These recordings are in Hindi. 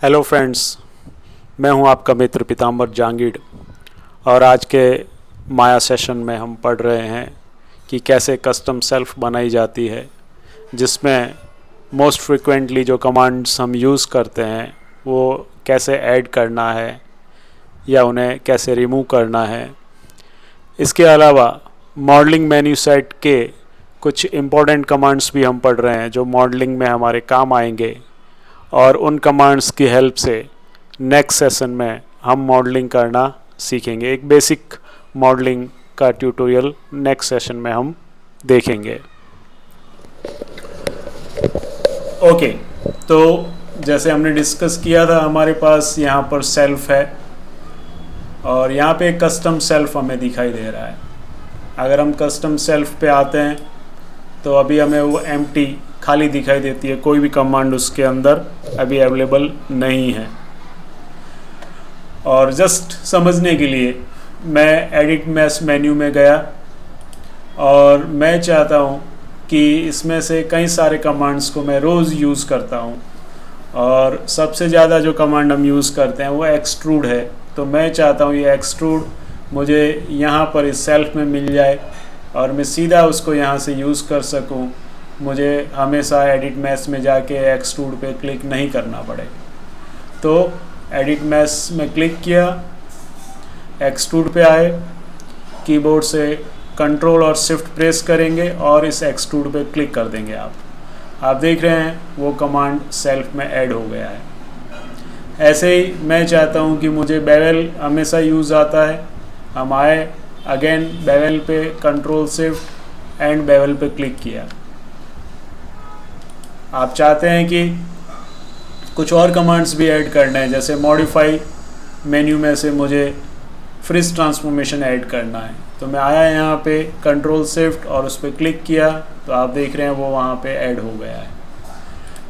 हेलो फ्रेंड्स, मैं हूं आपका मित्र पीताम्बर जांगीड़ और आज के माया सेशन में हम पढ़ रहे हैं कि कैसे कस्टम सेल्फ बनाई जाती है, जिसमें मोस्ट फ्रिक्वेंटली जो कमांड्स हम यूज़ करते हैं वो कैसे ऐड करना है या उन्हें कैसे रिमूव करना है। इसके अलावा मॉडलिंग मेन्यू सेट के कुछ इम्पोर्टेंट कमांड्स भी हम पढ़ रहे हैं जो मॉडलिंग में हमारे काम आएंगे, और उन कमांड्स की हेल्प से नेक्स्ट सेशन में हम मॉडलिंग करना सीखेंगे। एक बेसिक मॉडलिंग का ट्यूटोरियल नेक्स्ट सेशन में हम देखेंगे। ओके, तो जैसे हमने डिस्कस किया था, हमारे पास यहाँ पर सेल्फ है और यहाँ पे एक कस्टम सेल्फ हमें दिखाई दे रहा है। अगर हम कस्टम सेल्फ पे आते हैं तो अभी हमें वो एम्प्टी खाली दिखाई देती है, कोई भी कमांड उसके अंदर अभी अवेलेबल नहीं है। और जस्ट समझने के लिए मैं एडिट मैश मेन्यू में गया और मैं चाहता हूँ कि इसमें से कई सारे कमांड्स को मैं रोज़ यूज़ करता हूँ, और सबसे ज़्यादा जो कमांड हम यूज़ करते हैं वो एक्सट्रूड है। तो मैं चाहता हूँ ये एक्सट्रूड मुझे यहाँ पर इस सेल्फ में मिल जाए और मैं सीधा उसको यहाँ से यूज़ कर सकूँ, मुझे हमेशा एडिट मैश में जाके एक्सट्रूड पे क्लिक नहीं करना पड़े। तो एडिट मैश में क्लिक किया, एक्सट्रूड पे आए, कीबोर्ड से कंट्रोल और शिफ्ट प्रेस करेंगे और इस एक्सट्रूड पे क्लिक कर देंगे। आप देख रहे हैं वो कमांड सेल्फ में ऐड हो गया है। ऐसे ही मैं चाहता हूँ कि मुझे बेवल हमेशा यूज़ आता है। हम आए, अगेन बेवल पे कंट्रोल शिफ्ट एंड बेवल पे क्लिक किया। आप चाहते हैं कि कुछ और कमांड्स भी ऐड करना है, जैसे मॉडिफाई मेन्यू में से मुझे फ्रीज ट्रांसफॉर्मेशन ऐड करना है, तो मैं आया यहाँ पे कंट्रोल शिफ्ट और उस पर क्लिक किया, तो आप देख रहे हैं वो वहाँ पे ऐड हो गया है।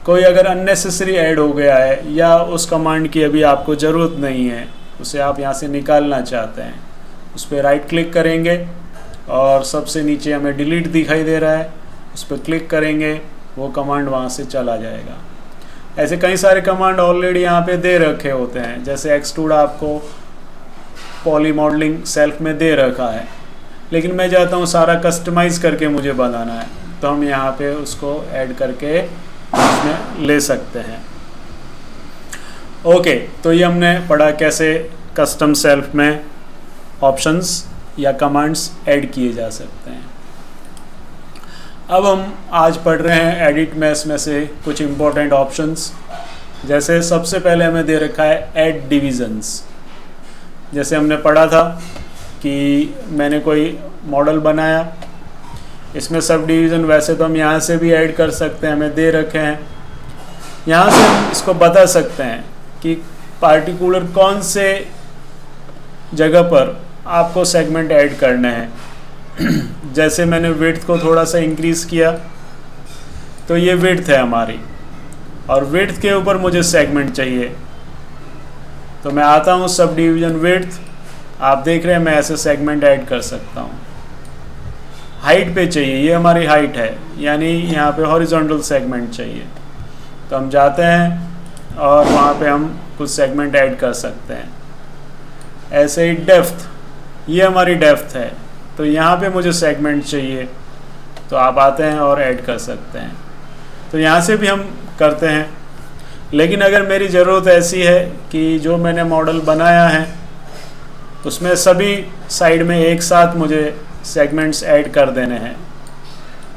कोई अगर अननेसेसरी ऐड हो गया है या उस कमांड की अभी आपको ज़रूरत नहीं है, उसे आप यहाँ से निकालना चाहते हैं, उस पर राइट क्लिक करेंगे और सबसे नीचे हमें डिलीट दिखाई दे रहा है, उस पर क्लिक करेंगे, वो कमांड वहाँ से चला जाएगा। ऐसे कई सारे कमांड ऑलरेडी यहाँ पे दे रखे होते हैं, जैसे एक्सट्रूड आपको पॉली मॉडलिंग सेल्फ में दे रखा है, लेकिन मैं चाहता हूँ सारा कस्टमाइज करके मुझे बनाना है, तो हम यहाँ पे उसको ऐड करके उसमें ले सकते हैं। ओके, तो ये हमने पढ़ा कैसे कस्टम सेल्फ में ऑप्शंस या कमांड्स ऐड किए जा सकते हैं। अब हम आज पढ़ रहे हैं एडिट मैश में से कुछ इम्पोर्टेंट ऑप्शंस। जैसे सबसे पहले हमें दे रखा है ऐड डिविजन्स। जैसे हमने पढ़ा था कि मैंने कोई मॉडल बनाया, इसमें सब डिवीज़न वैसे तो हम यहाँ से भी ऐड कर सकते हैं, हमें दे रखे हैं। यहाँ से हम इसको बता सकते हैं कि पार्टिकुलर कौन से जगह पर आपको सेगमेंट ऐड करने हैं। जैसे मैंने विड्थ को थोड़ा सा इंक्रीज़ किया, तो ये विड्थ है हमारी, और विड्थ के ऊपर मुझे सेगमेंट चाहिए, तो मैं आता हूँ सब डिवीज़न विड्थ। आप देख रहे हैं मैं ऐसे सेगमेंट ऐड कर सकता हूँ। हाइट पे चाहिए, ये हमारी हाइट है, यानी यहाँ पे हॉरिजॉन्टल सेगमेंट चाहिए, तो हम जाते हैं और वहाँ पे हम कुछ सेगमेंट ऐड कर सकते हैं। ऐसे ही डेप्थ, ये हमारी डेप्थ है, तो यहाँ पे मुझे सेगमेंट चाहिए, तो आप आते हैं और ऐड कर सकते हैं। तो यहाँ से भी हम करते हैं, लेकिन अगर मेरी ज़रूरत ऐसी है कि जो मैंने मॉडल बनाया है उसमें सभी साइड में एक साथ मुझे सेगमेंट्स ऐड कर देने हैं,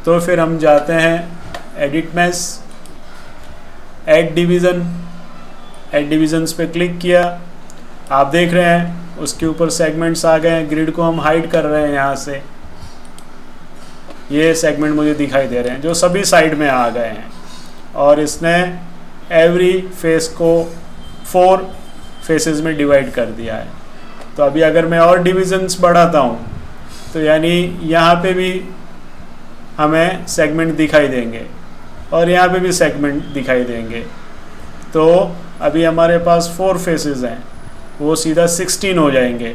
तो फिर हम जाते हैं edit mesh, add division, add divisions पे क्लिक किया। आप देख रहे हैं उसके ऊपर सेगमेंट्स आ गए हैं। ग्रिड को हम हाइड कर रहे हैं, यहाँ से ये सेगमेंट मुझे दिखाई दे रहे हैं जो सभी साइड में आ गए हैं, और इसने एवरी फेस को 4 फेसेस में डिवाइड कर दिया है। तो अभी अगर मैं और डिविजन्स बढ़ाता हूँ तो यानी यहाँ पे भी हमें सेगमेंट दिखाई देंगे और यहाँ पे भी सेगमेंट दिखाई देंगे। तो अभी हमारे पास 4 फेसेस हैं, वो सीधा 16 हो जाएंगे,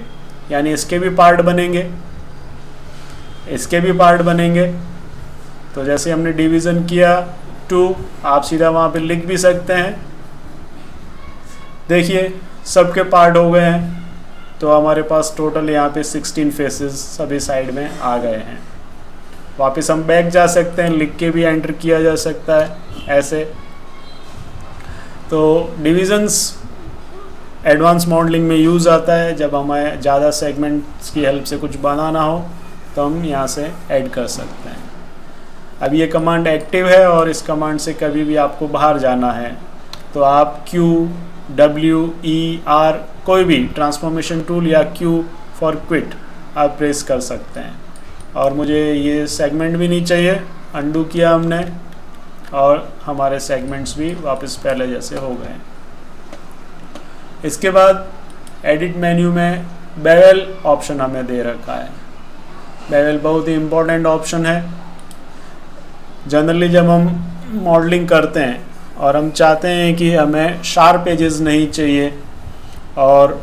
यानी इसके भी पार्ट बनेंगे, इसके भी पार्ट बनेंगे। तो जैसे हमने डिवीज़न किया 2, आप सीधा वहाँ पे लिख भी सकते हैं देखिए सबके पार्ट हो गए हैं, तो हमारे पास टोटल यहाँ पे 16 फेसेस सभी साइड में आ गए हैं। वापस हम बैक जा सकते हैं, लिख के भी एंटर किया जा सकता है ऐसे। तो डिविजन्स एडवांस मॉडलिंग में यूज़ आता है, जब हमें ज़्यादा सेगमेंट्स की हेल्प से कुछ बनाना हो तो हम यहाँ से ऐड कर सकते हैं। अब ये कमांड एक्टिव है और इस कमांड से कभी भी आपको बाहर जाना है तो आप Q, W, E, R कोई भी ट्रांसफॉर्मेशन टूल या Q फॉर क्विट आप प्रेस कर सकते हैं। और मुझे ये सेगमेंट भी नहीं चाहिए, अंडू किया हमने और हमारे सेगमेंट्स भी वापस पहले जैसे हो गए। इसके बाद एडिट मेन्यू में बेवल ऑप्शन हमें दे रखा है। बेवल बहुत ही इम्पोर्टेंट ऑप्शन है। जनरली जब हम मॉडलिंग करते हैं और हम चाहते हैं कि हमें शार्प एजेस नहीं चाहिए और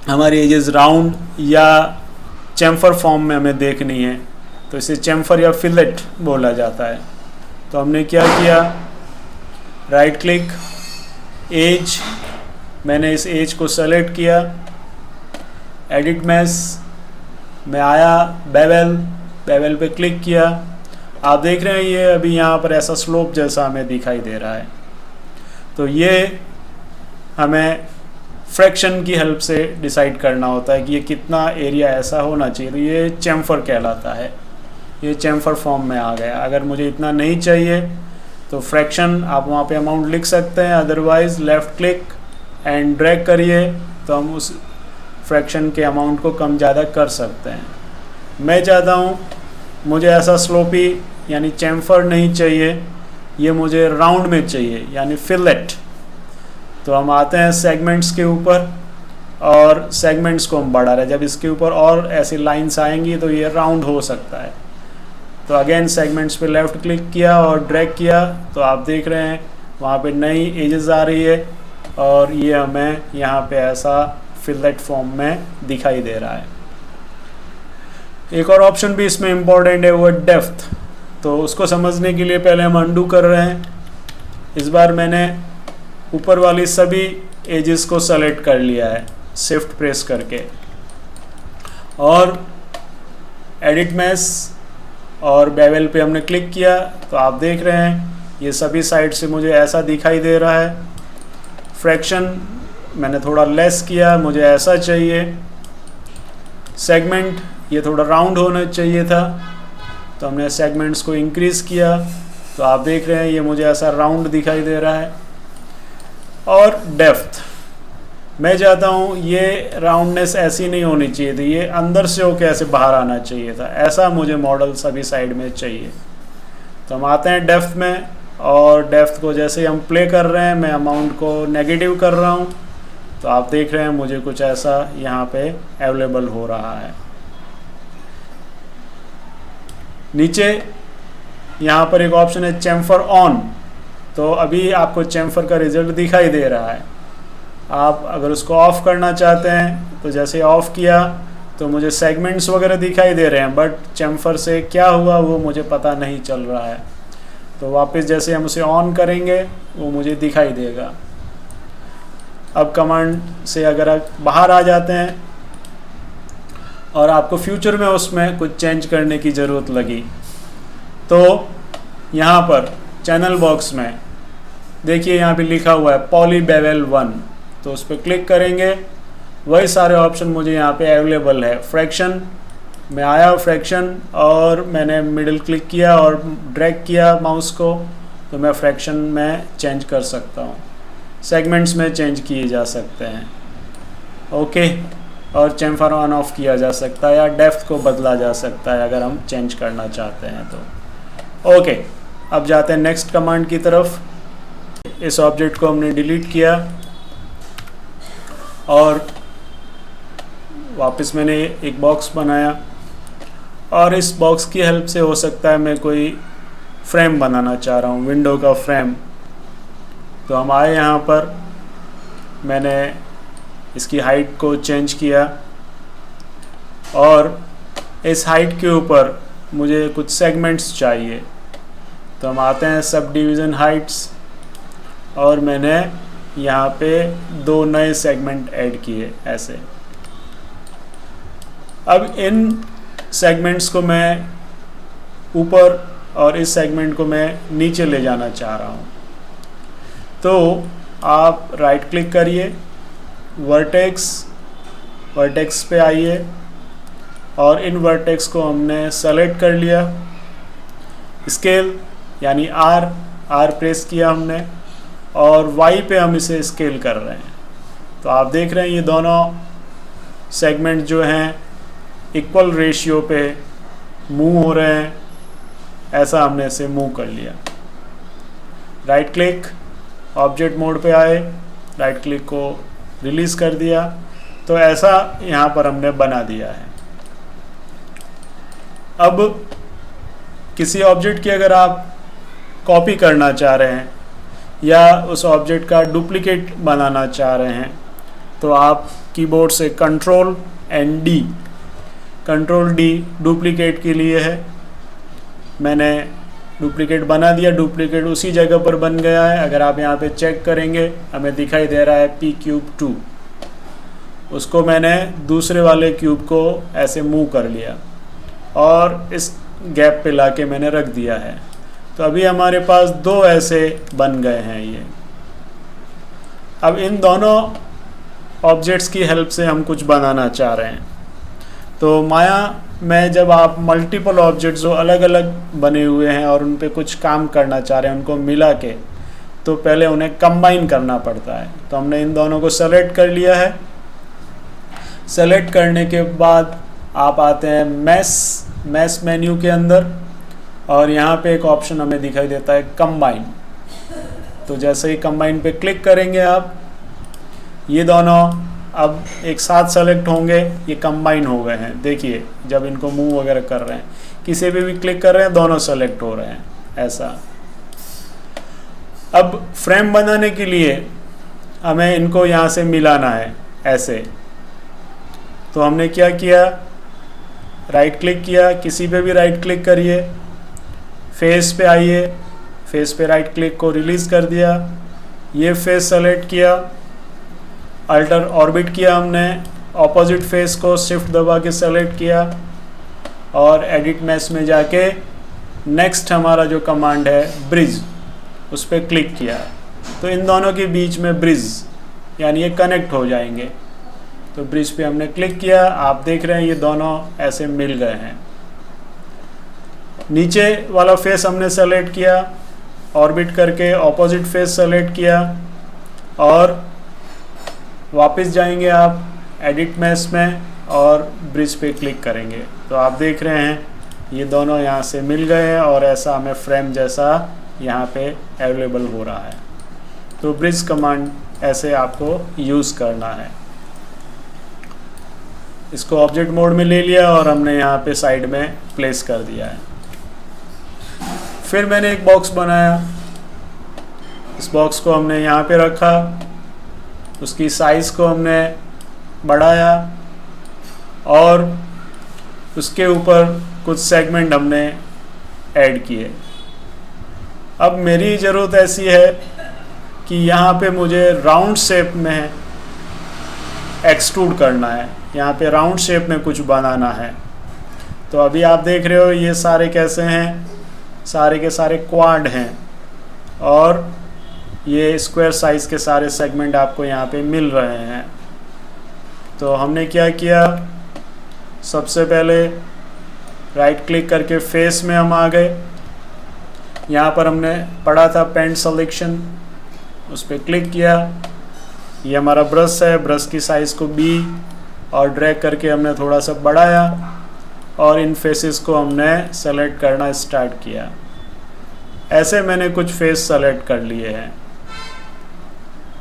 हमारी एजेस राउंड या चैम्फर फॉर्म में हमें देखनी है, तो इसे चैम्फर या फिलेट बोला जाता है। तो हमने क्या किया, राइट क्लिक, एज, मैंने इस एज को सेलेक्ट किया, एडिट मैश में आया, बेवल पे क्लिक किया। आप देख रहे हैं ये अभी यहाँ पर ऐसा स्लोप जैसा हमें दिखाई दे रहा है। तो ये हमें फ्रैक्शन की हेल्प से डिसाइड करना होता है कि ये कितना एरिया ऐसा होना चाहिए। तो ये चैम्फर कहलाता है, ये चैम्फर फॉर्म में आ गया। अगर मुझे इतना नहीं चाहिए तो फ्रैक्शन आप वहाँ पे अमाउंट लिख सकते हैं, otherwise left click and drag करिए तो हम उस फ्रैक्शन के अमाउंट को कम ज़्यादा कर सकते हैं। मैं चाहता हूँ मुझे ऐसा स्लोपी यानी चैम्फर नहीं चाहिए, ये मुझे राउंड में चाहिए यानी फिलेट। तो हम आते हैं सेगमेंट्स के ऊपर और सेगमेंट्स को हम बढ़ा रहे हैं। जब इसके ऊपर और ऐसी लाइंस आएंगी तो ये राउंड हो सकता है। तो अगेन सेगमेंट्स पे लेफ़्ट क्लिक किया और ड्रैग किया तो आप देख रहे हैं वहाँ पे नई एजेस आ रही है और ये हमें यहाँ पे ऐसा फिलेट फॉर्म में दिखाई दे रहा है। एक और ऑप्शन भी इसमें इम्पोर्टेंट है, वो डेप्थ। तो उसको समझने के लिए पहले हम अंडू कर रहे हैं। इस बार मैंने ऊपर वाली सभी एजेस को सेलेक्ट कर लिया है शिफ्ट प्रेस करके, और एडिट मैश और बेवल पे हमने क्लिक किया तो आप देख रहे हैं ये सभी साइड से मुझे ऐसा दिखाई दे रहा है। फ्रैक्शन मैंने थोड़ा लेस किया, मुझे ऐसा चाहिए। सेगमेंट ये थोड़ा राउंड होना चाहिए था तो हमने सेगमेंट्स को इंक्रीज़ किया तो आप देख रहे हैं ये मुझे ऐसा राउंड दिखाई दे रहा है। और डेप्थ मैं चाहता हूँ ये राउंडनेस ऐसी नहीं होनी चाहिए थी, ये अंदर से होकर ऐसे बाहर आना चाहिए था, ऐसा मुझे मॉडल सभी साइड में चाहिए। तो हम आते हैं डेप्थ में और डेप्थ को जैसे ही हम प्ले कर रहे हैं मैं अमाउंट को नेगेटिव कर रहा हूँ तो आप देख रहे हैं मुझे कुछ ऐसा यहाँ पे अवेलेबल हो रहा है। नीचे यहाँ पर एक ऑप्शन है चैम्फर ऑन, तो अभी आपको चैम्फर का रिजल्ट दिखाई दे रहा है। आप अगर उसको ऑफ़ करना चाहते हैं तो जैसे ऑफ़ किया तो मुझे सेगमेंट्स वगैरह दिखाई दे रहे हैं, बट चैम्फर से क्या हुआ वो मुझे पता नहीं चल रहा है। तो वापस जैसे हम उसे ऑन करेंगे वो मुझे दिखाई देगा। अब कमांड से अगर आप बाहर आ जाते हैं और आपको फ्यूचर में उसमें कुछ चेंज करने की ज़रूरत लगी तो यहाँ पर चैनल बॉक्स में देखिए यहाँ पे लिखा हुआ है पॉली बेवल 1, तो उस पर क्लिक करेंगे वही सारे ऑप्शन मुझे यहाँ पे अवेलेबल है। फ्रैक्शन में आया, फ्रैक्शन, और मैंने मिडिल क्लिक किया और ड्रैग किया माउस को तो मैं फ्रैक्शन में चेंज कर सकता हूँ। सेगमेंट्स में चेंज किए जा सकते हैं, ओके, और चैम्फर ऑन ऑफ किया जा सकता है या डेप्थ को बदला जा सकता है अगर हम चेंज करना चाहते हैं तो। ओके, अब जाते हैं नेक्स्ट कमांड की तरफ। इस ऑब्जेक्ट को हमने डिलीट किया और वापस मैंने एक बॉक्स बनाया और इस बॉक्स की हेल्प से हो सकता है मैं कोई फ्रेम बनाना चाह रहा हूँ, विंडो का फ्रेम। तो हम आए यहाँ पर, मैंने इसकी हाइट को चेंज किया और इस हाइट के ऊपर मुझे कुछ सेगमेंट्स चाहिए। तो हम आते हैं सब डिवीज़न हाइट्स और मैंने यहाँ पे 2 नए सेगमेंट ऐड किए ऐसे। अब इन सेगमेंट्स को मैं ऊपर और इस सेगमेंट को मैं नीचे ले जाना चाह रहा हूँ। तो आप राइट क्लिक करिए, वर्टेक्स पे आइए और इन वर्टेक्स को हमने सेलेक्ट कर लिया। स्केल यानी आर प्रेस किया हमने और वाई पे हम इसे स्केल कर रहे हैं। तो आप देख रहे हैं ये दोनों सेगमेंट जो हैं इक्वल रेशियो पे मूव हो रहे हैं। ऐसा हमने इसे मूव कर लिया। राइट क्लिक, ऑब्जेक्ट मोड पे आए, राइट क्लिक को रिलीज़ कर दिया। तो ऐसा यहाँ पर हमने बना दिया है। अब किसी ऑब्जेक्ट की अगर आप कॉपी करना चाह रहे हैं या उस ऑब्जेक्ट का डुप्लीकेट बनाना चाह रहे हैं तो आप कीबोर्ड से कंट्रोल डी डुप्लीकेट के लिए है। मैंने डुप्लीकेट बना दिया, डुप्लीकेट उसी जगह पर बन गया है। अगर आप यहाँ पे चेक करेंगे हमें दिखाई दे रहा है p3, उसको मैंने दूसरे वाले क्यूब को ऐसे मूव कर लिया और इस गैप पे लाके मैंने रख दिया है। तो अभी हमारे पास 2 ऐसे बन गए हैं ये। अब इन दोनों ऑब्जेक्ट्स की हेल्प से हम कुछ बनाना चाह रहे हैं। तो माया में जब आप मल्टीपल ऑब्जेक्ट्स जो अलग अलग बने हुए हैं और उन पे कुछ काम करना चाह रहे हैं उनको मिला के, तो पहले उन्हें कंबाइन करना पड़ता है। तो हमने इन दोनों को सेलेक्ट कर लिया है। सेलेक्ट करने के बाद आप आते हैं मैस मेन्यू के अंदर और यहाँ पे एक ऑप्शन हमें दिखाई देता है कंबाइन। तो जैसे ही कंबाइन पे क्लिक करेंगे आप, ये दोनों अब एक साथ सेलेक्ट होंगे, ये कंबाइन हो गए हैं। देखिए जब इनको मूव वगैरह कर रहे हैं, किसी पे भी क्लिक कर रहे हैं, दोनों सेलेक्ट हो रहे हैं ऐसा। अब फ्रेम बनाने के लिए हमें इनको यहाँ से मिलाना है ऐसे। तो हमने क्या किया, राइट क्लिक किया, किसी पे भी राइट क्लिक करिए, फेस पे आइए, फेस पे राइट क्लिक को रिलीज़ कर दिया, ये फेस सेलेक्ट किया, अल्टर ऑर्बिट किया हमने, ऑपोजिट फेस को शिफ्ट दबा के सेलेक्ट किया और एडिट मैश में जाके नेक्स्ट हमारा जो कमांड है ब्रिज, उस पर क्लिक किया। तो इन दोनों के बीच में ब्रिज यानी ये कनेक्ट हो जाएंगे। तो ब्रिज पे हमने क्लिक किया, आप देख रहे हैं ये दोनों ऐसे मिल गए हैं। नीचे वाला फेस हमने सेलेक्ट किया, ऑर्बिट करके ऑपोजिट फेस सेलेक्ट किया और वापस जाएंगे आप एडिट मैश में और ब्रिज पे क्लिक करेंगे। तो आप देख रहे हैं ये दोनों यहाँ से मिल गए हैं और ऐसा हमें फ्रेम जैसा यहाँ पे अवेलेबल हो रहा है। तो ब्रिज कमांड ऐसे आपको यूज़ करना है। इसको ऑब्जेक्ट मोड में ले लिया और हमने यहाँ पे साइड में प्लेस कर दिया है। फिर मैंने एक बॉक्स बनाया, इस बॉक्स को हमने यहाँ पे रखा, उसकी साइज़ को हमने बढ़ाया और उसके ऊपर कुछ सेगमेंट हमने ऐड किए। अब मेरी ज़रूरत ऐसी है कि यहाँ पे मुझे राउंड शेप में एक्सट्रूड करना है, यहाँ पे राउंड शेप में कुछ बनाना है। तो अभी आप देख रहे हो ये सारे कैसे हैं, सारे के सारे क्वाड हैं और ये स्क्वायर साइज़ के सारे सेगमेंट आपको यहाँ पे मिल रहे हैं। तो हमने क्या किया, सबसे पहले राइट क्लिक करके फेस में हम आ गए। यहाँ पर हमने पढ़ा था पेंट सिलेक्शन, उस पर क्लिक किया। ये हमारा ब्रश है, ब्रश की साइज़ को B और ड्रैग करके हमने थोड़ा सा बढ़ाया और इन फेसेस को हमने सेलेक्ट करना स्टार्ट किया। ऐसे मैंने कुछ फेस सेलेक्ट कर लिए हैं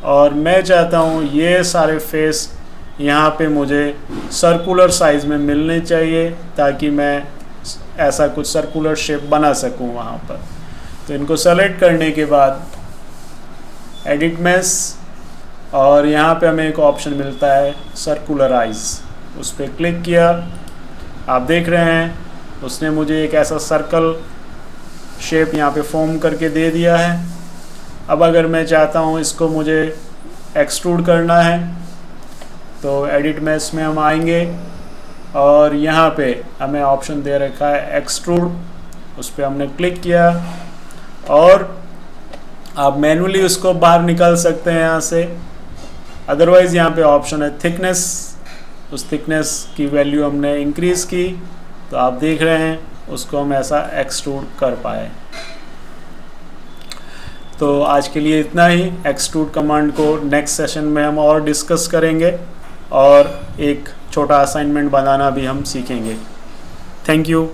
और मैं चाहता हूँ ये सारे फेस यहाँ पे मुझे सर्कुलर साइज़ में मिलने चाहिए ताकि मैं ऐसा कुछ सर्कुलर शेप बना सकूँ वहाँ पर। तो इनको सेलेक्ट करने के बाद एडिट मैश और यहाँ पे हमें एक ऑप्शन मिलता है सर्कुलराइज, उस पर क्लिक किया। आप देख रहे हैं उसने मुझे एक ऐसा सर्कल शेप यहाँ पे फॉर्म करके दे दिया है। अब अगर मैं चाहता हूँ इसको मुझे एक्सट्रूड करना है तो एडिट मैश में हम आएंगे और यहाँ पे हमें ऑप्शन दे रखा है एक्सट्रूड, उस पर हमने क्लिक किया और आप मैनुअली उसको बाहर निकाल सकते हैं यहाँ से। अदरवाइज़ यहाँ पे ऑप्शन है थिकनेस, उस थिकनेस की वैल्यू हमने इंक्रीज़ की तो आप देख रहे हैं उसको हम ऐसा एक्सट्रूड कर पाए। तो आज के लिए इतना ही। एक्सट्रूड कमांड को नेक्स्ट सेशन में हम और डिस्कस करेंगे और एक छोटा असाइनमेंट बनाना भी हम सीखेंगे। Thank you.